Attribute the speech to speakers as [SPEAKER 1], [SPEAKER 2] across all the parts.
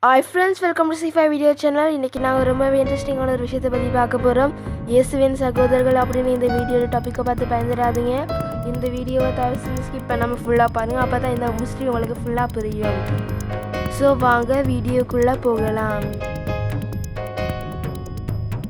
[SPEAKER 1] Hi friends, welcome to C5 video channel. இன்றைக்கி நாங்கள் ரொம்பவே இன்ட்ரெஸ்டிங்கான ஒரு விஷயத்தை பற்றி பார்க்க போகிறோம். இயேசுவின் சகோதரர்கள் அப்படின்னு இந்த வீடியோவில் டாப்பிக்கை பார்த்து பயந்துடாதீங்க. இந்த வீடியோவை தவிர ஸ்கிப் பண்ணாமல் ஃபுல்லாக பாருங்கள். அப்போ தான் இந்த முஸ்லீம் உங்களுக்கு ஃபுல்லாக புரியும். ஸோ வாங்க வீடியோக்குள்ளே போகலாம்.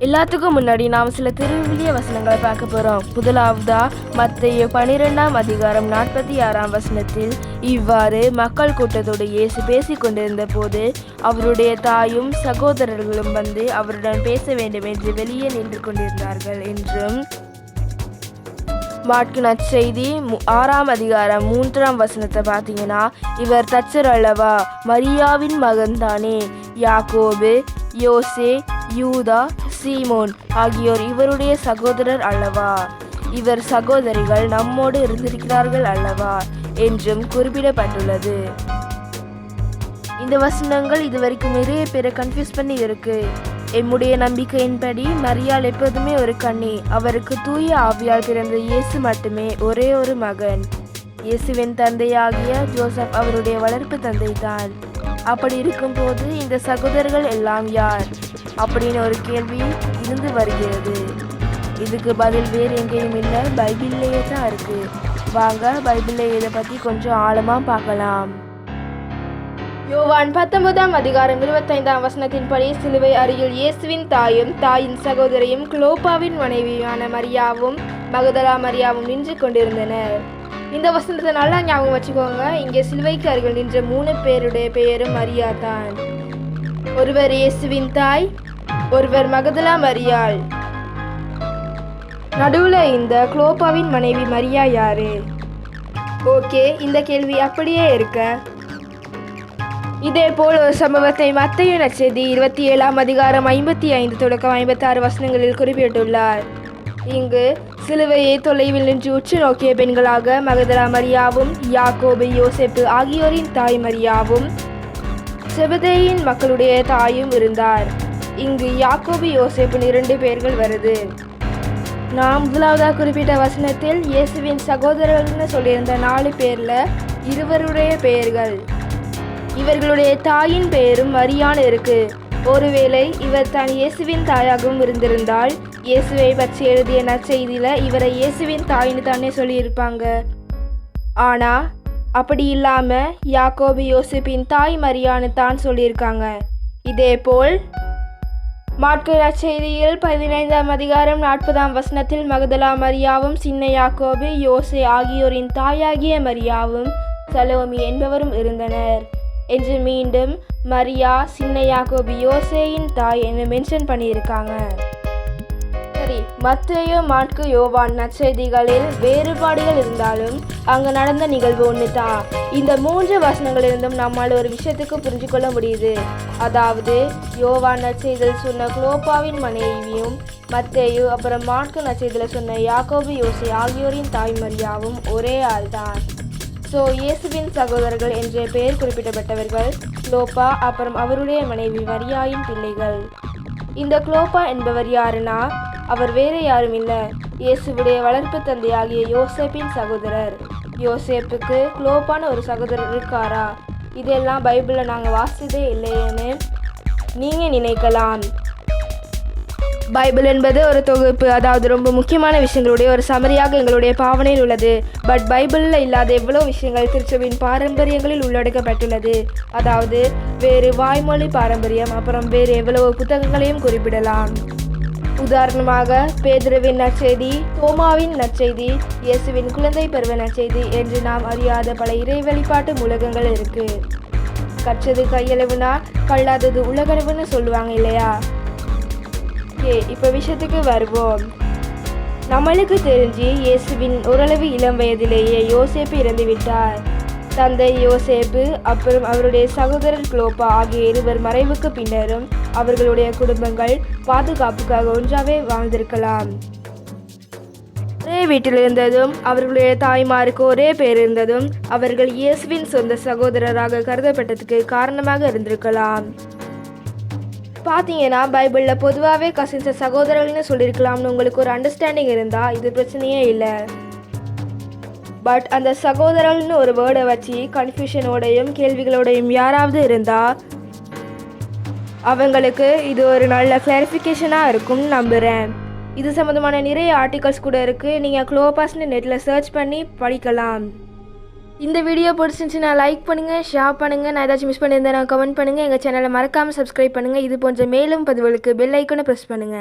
[SPEAKER 1] எல்லாத்துக்கும் முன்னாடி நாம் சில திருவிழிய வசனங்களை பார்க்க போகிறோம். முதலாவதா மத்தேயு 12ஆம் அதிகாரம் 46ஆம் வசனத்தில் இவ்வாறு மக்கள் கூட்டத்தோடு இயேசு பேசி கொண்டிருந்த போது அவருடைய தாயும் சகோதரர்களும் வந்து அவருடன் பேச வேண்டும் என்று வெளியே நின்று கொண்டிருந்தார்கள் என்றும், மாற்கு நற்செய்தி 6ஆம் அதிகாரம் 3ஆம் வசனத்தை பார்த்தீங்கன்னா, இவர் தச்சர் அல்லவா, மரியாவின் மகன்தானே, யாக்கோபு, யோசே, யூதா, சீமோன் ஆகியோர் இவருடைய சகோதரர் அல்லவா, இவர் சகோதரிகள் நம்மோடு இருந்திருக்கிறார்கள் அல்லவா என்றும் குறிப்பிடப்பட்டுள்ளது. இந்த வசனங்கள் இதுவரைக்கும் நிறைய பேரை கன்ஃபியூஸ் பண்ணி இருக்கு. எம்முடைய நம்பிக்கையின்படி மரியாள் எப்போதுமே ஒரு கன்னி. அவருக்கு தூய ஆவியால் பிறந்த இயேசு மட்டுமே ஒரே ஒரு மகன். இயேசுவின் தந்தையாகிய ஜோசப் அவருடைய வளர்ப்பு தந்தை தான். அப்படி இருக்கும்போது இந்த சகோதரர்கள் எல்லாம் யார் அப்படின்னு ஒரு கேள்வி இருந்து வருகிறது. இதுக்கு பதில் வேறு எங்கேயும் இல்லை, பைபிள்லேயே தான் இருக்கு. வாங்க பைபிள்ல இதை பற்றி கொஞ்சம் ஆழமாக பார்க்கலாம். யோவான் 19ஆம் அதிகாரம் 25ஆம் வசனத்தின்படி சிலுவை அருகில் இயேசுவின் தாயும் தாயின் சகோதரியும் குளோப்பாவின் மனைவியான மரியாவும் மகதலா மரியாவும் நின்று கொண்டிருந்தனர். இந்த வசனத்தை நல்லா ஞாபகம் வச்சுக்கோங்க. இங்கே சிலுவைக்கு அருகில் நின்ற 3 பேருடைய பெயரும் மரியா தான். ஒருவர் இயேசுவின் தாய், ஒருவர் மகதலா மரியாள், நடுவுல இந்த குளோப்பாவின் மனைவி மரியா யாரு? ஓகே, இந்த கேள்வி அப்படியே இருக்க. இதே போல் ஒரு சம்பவத்தை மத்தேயு நற்செய்தி 27ஆம் அதிகாரம் 55 தொடக்கம் 56 வசனங்களில் குறிப்பிட்டுள்ளார். இங்கு சிலுவையை தொலைவில் நின்று உற்று நோக்கிய பெண்களாக மகதலா மரியாவும் யாக்கோபு, யோசேப்பு ஆகியோரின் தாய் மரியாவும் செபதேயின் மக்களுடைய தாயும் இருந்தார். இங்கு யாக்கோபு, யோசேப்பின் 2 பேர்கள் வருது. நாம் முதலாவதாக குறிப்பிட்ட வசனத்தில் இயேசுவின் சகோதரர்கள்னு சொல்லியிருந்த 4 பேர்ல இருவருடைய பெயர்கள், இவர்களுடைய தாயின் பெயரும் மரியான் இருக்கு. ஒருவேளை இவர் தான் இயேசுவின் தாயாகவும் இருந்திருந்தால் இயேசுவை பற்றி எழுதிய நற்செய்தியில இவரை இயேசுவின் தாயின்னு தானே சொல்லியிருப்பாங்க. ஆனா அப்படி இல்லாம யாக்கோபு, யோசேப்பின் தாய் மரியான்னு தான் சொல்லியிருக்காங்க. இதே போல் மாற்கு நற்செய்தியில் 15ஆம் அதிகாரம் 40ஆம் வசனத்தில் மகதலா மரியாவும் சின்ன யாக்கோபு, யோசே ஆகியோரின் தாயாகிய மரியாவும் சலோமி என்பவரும் இருந்தனர் என்று மீண்டும் மரியா, சின்ன யாக்கோபு, யோசேயின் தாய் என்று மென்ஷன் பண்ணியிருக்காங்க. சரி, மத்தேயு, மாற்கு, யோவான் நற்செய்திகளில் வேறுபாடுகள் இருந்தாலும் அங்கு நடந்த நிகழ்வு ஒன்று தான். இந்த 3 வசனங்களிலிருந்தும் நம்மால் ஒரு விஷயத்துக்கு புரிஞ்சு கொள்ள முடியுது. அதாவது யோவான் நற்செய்தியில் சொன்ன குளோப்பாவின் மனைவியும் மத்தேயு அப்புறம் மாற்கு நற்செய்தியில் சொன்ன யாக்கோபு, யோசே ஆகியோரின் தாய் மரியாவும் ஒரே ஆள் தான். ஸோ இயேசுவின் சகோதரர்கள் என்ற பெயர் குறிப்பிடப்பட்டவர்கள் குளோப்பா அப்புறம் அவருடைய மனைவி மரியாயின் பிள்ளைகள். இந்த குளோப்பா என்பவர் யாருன்னா, அவர் வேறு யாரும் இல்லை, இயேசுவுடைய வளர்ப்பு தந்தையாகிய யோசேப்பின் சகோதரர். யோசேப்புக்கு குளோப்பான ஒரு சகோதரர் இருக்காரா? இதெல்லாம் பைபிளில் நாங்கள் வாசித்ததே இல்லையேன்னு நீங்கள் நினைக்கலாம். பைபிள் என்பது ஒரு தொகுப்பு, அதாவது ரொம்ப முக்கியமான விஷயங்களுடைய ஒரு சமரியாக எங்களுடைய பாவனையில் உள்ளது. பட் பைபிளில் இல்லாத எவ்வளோ விஷயங்கள் திருச்சபையின் பாரம்பரியங்களில் உள்ளடக்கப்பட்டுள்ளது. அதாவது வேறு வாய்மொழி பாரம்பரியம், அப்புறம் வேறு எவ்வளவு புத்தகங்களையும் குறிப்பிடலாம். உதாரணமாக பேதுருவின் நற்செய்தி, தோமாவின் நற்செய்தி, இயேசுவின் குழந்தை பருவ நற்செய்தி என்று நாம் அறியாத பல இறை வெளிப்பாட்டு மூலகங்கள் இருக்கு. கற்றது கையளவுனா கல்லாதது உலகளவுன்னு சொல்லுவாங்க இல்லையா? இப்போ விஷயத்துக்கு வருவோம். நம்மளுக்கு தெரிஞ்சு இயேசுவின் ஓரளவு இளம் வயதிலேயே யோசேப்பு இறந்து விட்டார். தந்தை யோசேப்பு அப்புறம் அவருடைய சகோதரர் குளோப்பா ஆகிய இருவர் மறைவுக்கு பின்னரும் அவர்களுடைய குடும்பங்கள் பாதுகாப்புக்காக ஒன்றாவே வாழ்ந்திருக்கலாம். ஒரே வீட்டில் இருந்ததும் அவர்களுடைய தாய்மாருக்கு ஒரே பேர் இருந்ததும் அவர்கள் இயேசுவின் சொந்த சகோதரராக கருதப்பட்டதுக்கு காரணமாக இருந்திருக்கலாம். பார்த்தீங்கன்னா பைபிளில் பொதுவாகவே கசின்ஸை சகோதரர்கள்னு சொல்லியிருக்கலாம்னு உங்களுக்கு ஒரு அண்டர்ஸ்டாண்டிங் இருந்தால் இது பிரச்சனையே இல்லை. பட் அந்த சகோதரர்கள்னு ஒரு வேர்டை வச்சு கன்ஃபியூஷனோடையும் கேள்விகளோடையும் யாராவது இருந்தால் அவங்களுக்கு இது ஒரு நல்ல கிளாரிஃபிகேஷனாக இருக்கும்னு நம்புகிறேன். இது சம்மந்தமான நிறைய ஆர்டிகல்ஸ் கூட இருக்குது. நீங்கள் குளோபாஸ்ன்னு நெட்டில் சர்ச் பண்ணி படிக்கலாம். இந்த வீடியோ பிடிச்சிருந்துச்சுன்னா லைக் பண்ணுங்கள், ஷேர் பண்ணுங்கள். நான் ஏதாச்சும் மிஸ் பண்ணியிருந்தேன் கமெண்ட் பண்ணுங்கள். எங்கள் சேனலை மறக்காமல் சப்ஸ்கிரைப் பண்ணுங்கள். இது போன்ற மேலும் பதிவுகளுக்கு பெல் ஐக்கனை ப்ரெஸ் பண்ணுங்கள்.